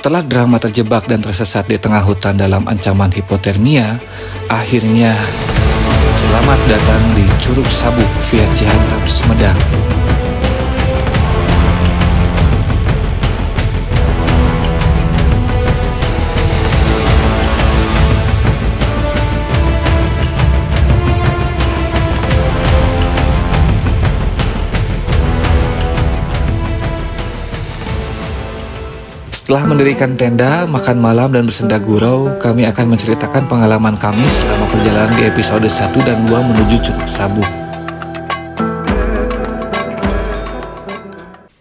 Setelah drama terjebak dan tersesat di tengah hutan dalam ancaman hipotermia, akhirnya selamat datang di Curug Sabuk via Cihantab, Sumedang. Setelah mendirikan tenda, makan malam, dan bersenda gurau, kami akan menceritakan pengalaman kami selama perjalanan di episode 1 dan 2 menuju Curug Sabuk.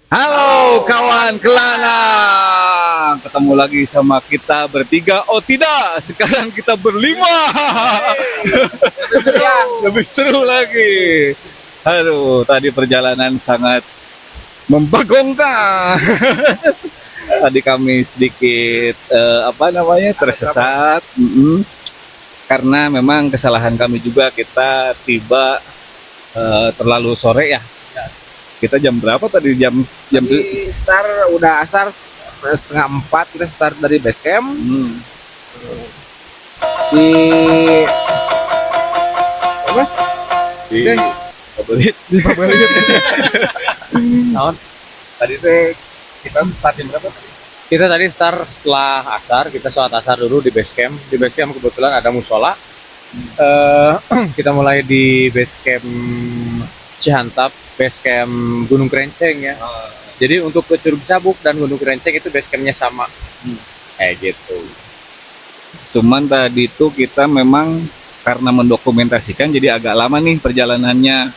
Halo kawan Kelana, ketemu lagi sama kita bertiga. Oh tidak, sekarang kita berlima. Lebih seru lagi. Aduh, tadi perjalanan sangat membagongkan. Tadi kami sedikit tersesat, karena memang kesalahan kami juga, kita tiba terlalu sore ya. Kita jam berapa tadi? Jam start udah asar 3:30, kita start dari base camp di apa? Di Pabelit. Tadi teh kita start jam berapa tadi? Kita tadi start setelah asar, kita sholat asar dulu di base camp. Di base camp kebetulan ada musola. Kita mulai di base camp Cihantab, base camp Gunung Kerenceng ya. Jadi untuk ke Curug Sabuk dan Gunung Kerenceng itu base campnya sama. Kayak gitu. Cuman tadi itu kita memang karena mendokumentasikan jadi agak lama nih perjalanannya.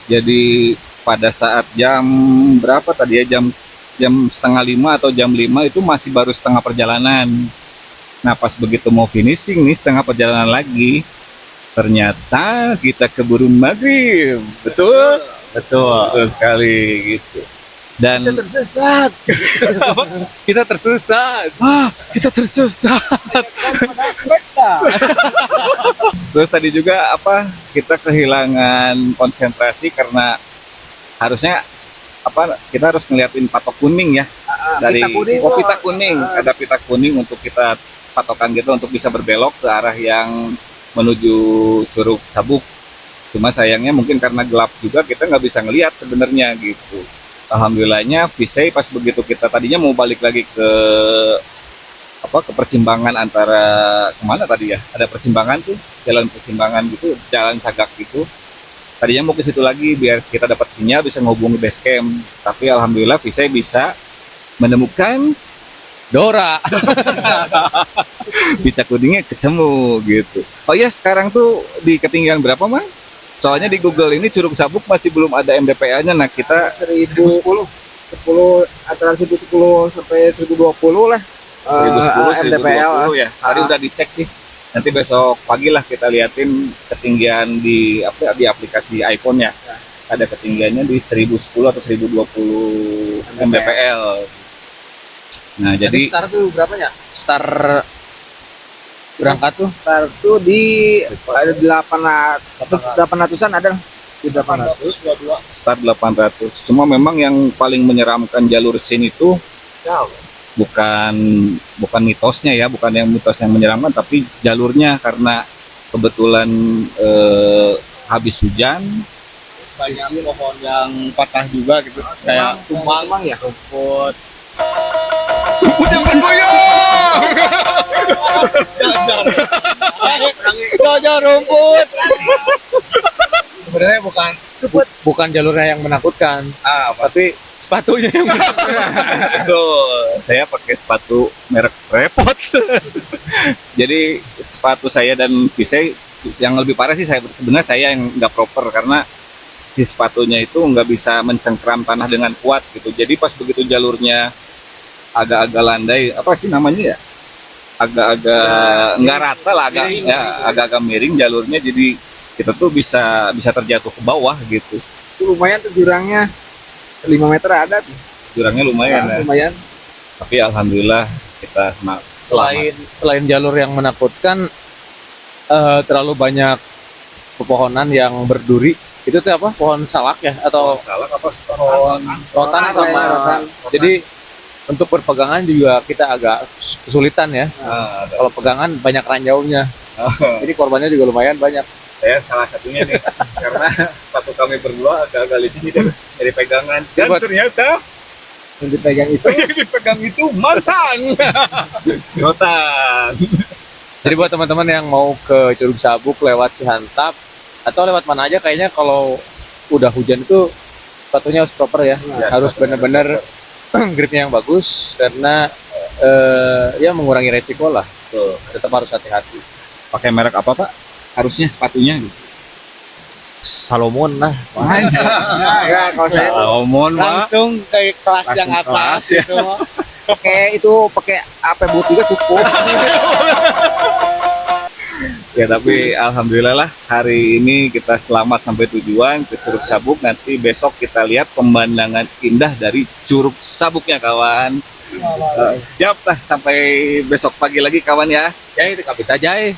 Jadi pada saat jam berapa tadi ya, jam 4:30 atau jam 5 itu masih baru setengah perjalanan. Nah pas begitu mau finishing nih setengah perjalanan lagi, ternyata kita keburu maghrib. Betul sekali gitu. Dan Kita tersesat. Kita tersesat. kita tersesat. Terus tadi juga kita kehilangan konsentrasi karena harusnya kita harus ngeliatin patok kuning ya, dari pita kuning, ada pita kuning untuk kita patokan gitu untuk bisa berbelok ke arah yang menuju Curug Sabuk. Cuma sayangnya mungkin karena gelap juga kita nggak bisa ngelihat sebenarnya gitu. Alhamdulillahnya Visay pas begitu kita tadinya mau balik lagi ke persimpangan antara kemana tadi ya, ada persimpangan tuh, jalan persimpangan gitu, jalan Sagak gitu. Tadinya mau ke situ lagi biar kita dapat sinyal bisa ngehubungi base camp, tapi alhamdulillah Visay bisa menemukan Dora. pita kuningnya ketemu gitu. Oh ya, sekarang tuh di ketinggian berapa man? Soalnya di Google ini Curug Sabuk masih belum ada MDPA-nya. Nah kita 1010 antara 1010 sampai 1020 lah. 1010, MDPL 1020 ya. Tadi udah dicek sih. Nanti besok pagi lah kita liatin ketinggian di aplikasi iPhone ya. Ada ketinggiannya di 1010 atau 1020 MDPL. Nah, jadi start tuh berapanya? Start berangkat tuh? Start tuh di ada 800-an ada di 800. start 800. Cuma memang yang paling menyeramkan jalur sin itu bukan mitosnya ya, bukan yang mitos yang menyeramkan, tapi jalurnya, karena kebetulan habis hujan, Banyak pohon yang patah juga gitu. Kayak tumbang ya. rumput. rumput yang bergoyang. Jajar rumput. Sebenarnya bukan jalurnya yang menakutkan, tapi sepatunya yang menakutkan. Betul, saya pakai sepatu merek repot. Jadi sepatu saya dan Visay yang lebih parah sih, sebenarnya saya yang nggak proper, karena di sepatunya itu nggak bisa mencengkram tanah dengan kuat gitu. Jadi pas begitu jalurnya agak-agak landai, apa sih namanya ya, agak-agak nggak rata lah, agak-agak miring jalurnya, jadi kita tuh bisa terjatuh ke bawah gitu. Itu lumayan tuh jurangnya 5 meter ada tuh. Jurangnya lumayan ya. Lumayan. Tapi alhamdulillah kita Selain jalur yang menakutkan, terlalu banyak pepohonan yang berduri. Itu tuh apa? Pohon salak ya? Atau salah apa? pohon rotan sama rotan. jadi Untuk perpegangan juga kita agak kesulitan ya. Kalau pegangan banyak ranjaunya. Jadi korbannya juga lumayan banyak. Saya salah satunya nih karena sepatu kami berdua agak-agak licin jadi harus dari pegangan dan Buat- ternyata Yang dipegang itu yang dipegang itu mantan. Rotan. Jadi buat teman-teman yang mau ke Curug Sabuk lewat Cihantap atau lewat mana aja, kayaknya kalau udah hujan itu sepatunya harus proper ya. Harus benar-benar gripnya yang bagus karena ya mengurangi resiko lah. Tuh, Tetap harus hati-hati. pakai merek apa Pak? Harusnya sepatunya gitu. Salomon lah. ya kalau saya Salomon Pak. Langsung ke kelas yang Langsung atas kelas, ya. gitu. pakai AP boot juga cukup. Ya tapi alhamdulillah lah hari ini kita selamat sampai tujuan ke Curug Sabuk. Nanti besok kita lihat pemandangan indah dari Curug Sabuknya kawan. Siap lah sampai besok pagi lagi kawan ya. Ya itu kapita jai.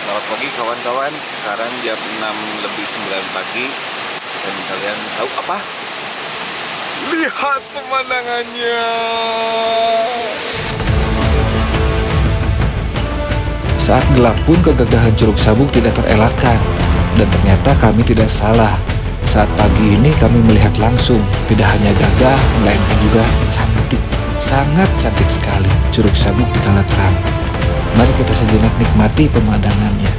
Selamat pagi kawan-kawan, sekarang jam 6:09 pagi. Dan kalian tahu apa? Lihat pemandangannya. Saat gelap pun kegagahan Curug Sabuk tidak terelakkan. Dan ternyata kami tidak salah. Saat pagi ini kami melihat langsung, tidak hanya gagah, melainkan juga cantik. Sangat cantik sekali Curug Sabuk di kala terang. Mari kita sejenak nikmati pemandangannya.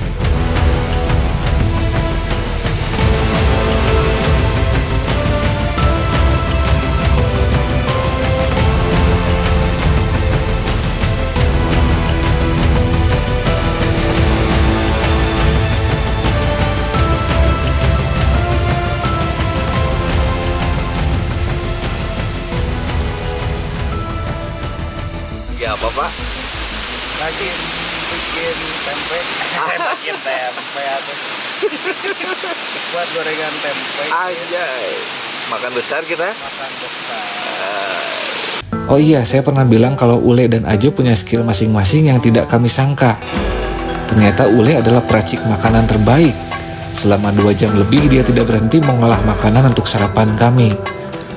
Ya apa Pak? Lagi bikin tempe. Bikin tempe atau buat gorengan tempe. Anjay, makan besar kita. Makan besar. Oh iya, saya pernah bilang kalau Ule dan Ajo punya skill masing-masing yang tidak kami sangka. Ternyata Ule adalah peracik makanan terbaik. Selama 2 jam lebih dia tidak berhenti mengolah makanan untuk sarapan kami.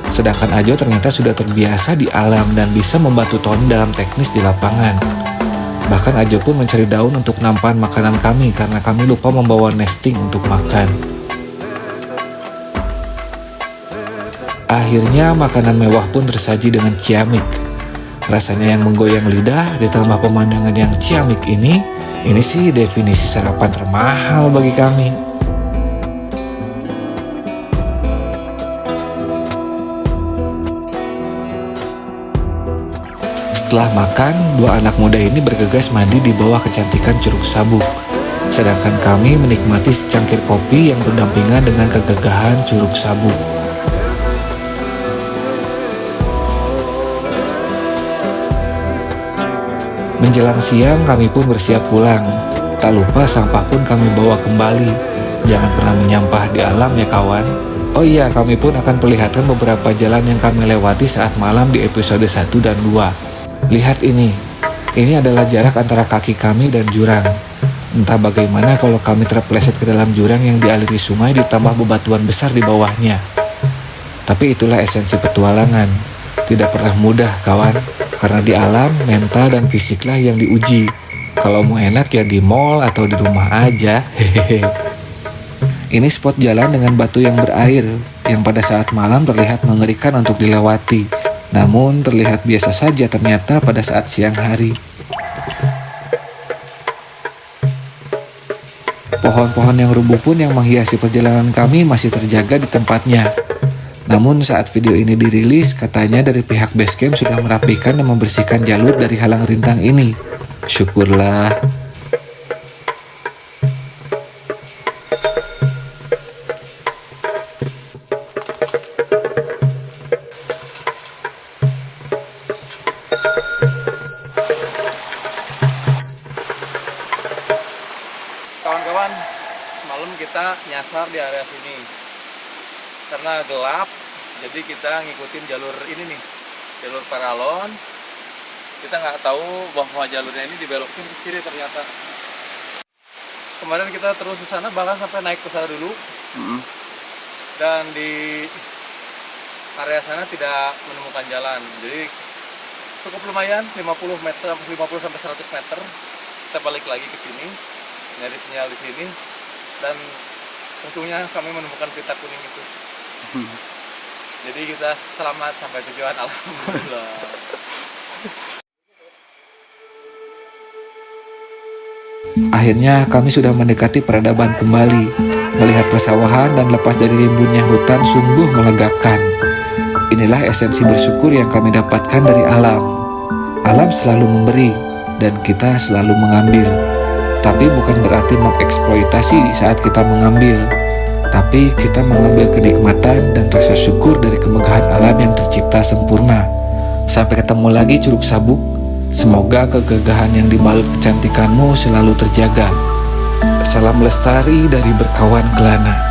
Sedangkan Ajo ternyata sudah terbiasa di alam dan bisa membantu Tony dalam teknis di lapangan. Bahkan Ajo pun mencari daun untuk nampan makanan kami karena kami lupa membawa nesting untuk makan. Akhirnya makanan mewah pun tersaji dengan ciamik. Rasanya yang menggoyang lidah ditambah pemandangan yang ciamik ini sih definisi sarapan termahal bagi kami. Setelah makan, 2 anak muda ini bergegas mandi di bawah kecantikan Curug Sabuk. Sedangkan kami menikmati secangkir kopi yang berdampingan dengan kegagahan Curug Sabuk. Menjelang siang kami pun bersiap pulang. Tak lupa sampah pun kami bawa kembali. Jangan pernah menyampah di alam ya kawan. Oh iya, kami pun akan perlihatkan beberapa jalan yang kami lewati saat malam di episode 1 dan 2. Lihat ini adalah jarak antara kaki kami dan jurang. Entah bagaimana kalau kami terpeleset ke dalam jurang yang dialiri sungai ditambah bebatuan besar di bawahnya. Tapi itulah esensi petualangan. Tidak pernah mudah kawan, karena di alam, mental dan fisiklah yang diuji. Kalau mau enak ya di mall atau di rumah aja. Hehehe. Ini spot jalan dengan batu yang berair, yang pada saat malam terlihat mengerikan untuk dilewati. Namun terlihat biasa saja ternyata pada saat siang hari. Pohon-pohon yang rubuh pun yang menghiasi perjalanan kami masih terjaga di tempatnya. Namun saat video ini dirilis, katanya dari pihak Basecamp sudah merapikan dan membersihkan jalur dari halang rintang ini. Syukurlah. Kawan-kawan, semalam kita nyasar di area sini karena gelap, jadi kita ngikutin jalur ini nih, jalur paralon. Kita nggak tahu bahwa jalurnya ini dibelokin ke kiri ternyata. Kemarin kita terus ke sana, bahkan sampai naik ke sana dulu. dan di area sana tidak menemukan jalan. Jadi cukup lumayan, 50 meter, 50 sampai 100 meter. Kita balik lagi ke sini, nyari sinyal di sini, dan untungnya kami menemukan pita kuning itu. Jadi kita selamat sampai tujuan, alhamdulillah. Akhirnya kami sudah mendekati peradaban kembali. Melihat persawahan dan lepas dari rimbunnya hutan sungguh melegakan. Inilah esensi bersyukur yang kami dapatkan dari alam. Alam selalu memberi dan kita selalu mengambil. Tapi bukan berarti mengeksploitasi saat kita mengambil. Tapi kita mengambil kenikmatan dan rasa syukur dari kemegahan alam yang tercipta sempurna. Sampai ketemu lagi Curug Sabuk. Semoga kegagahan yang dibalut kecantikanmu selalu terjaga. Salam lestari dari Berkawan Kelana.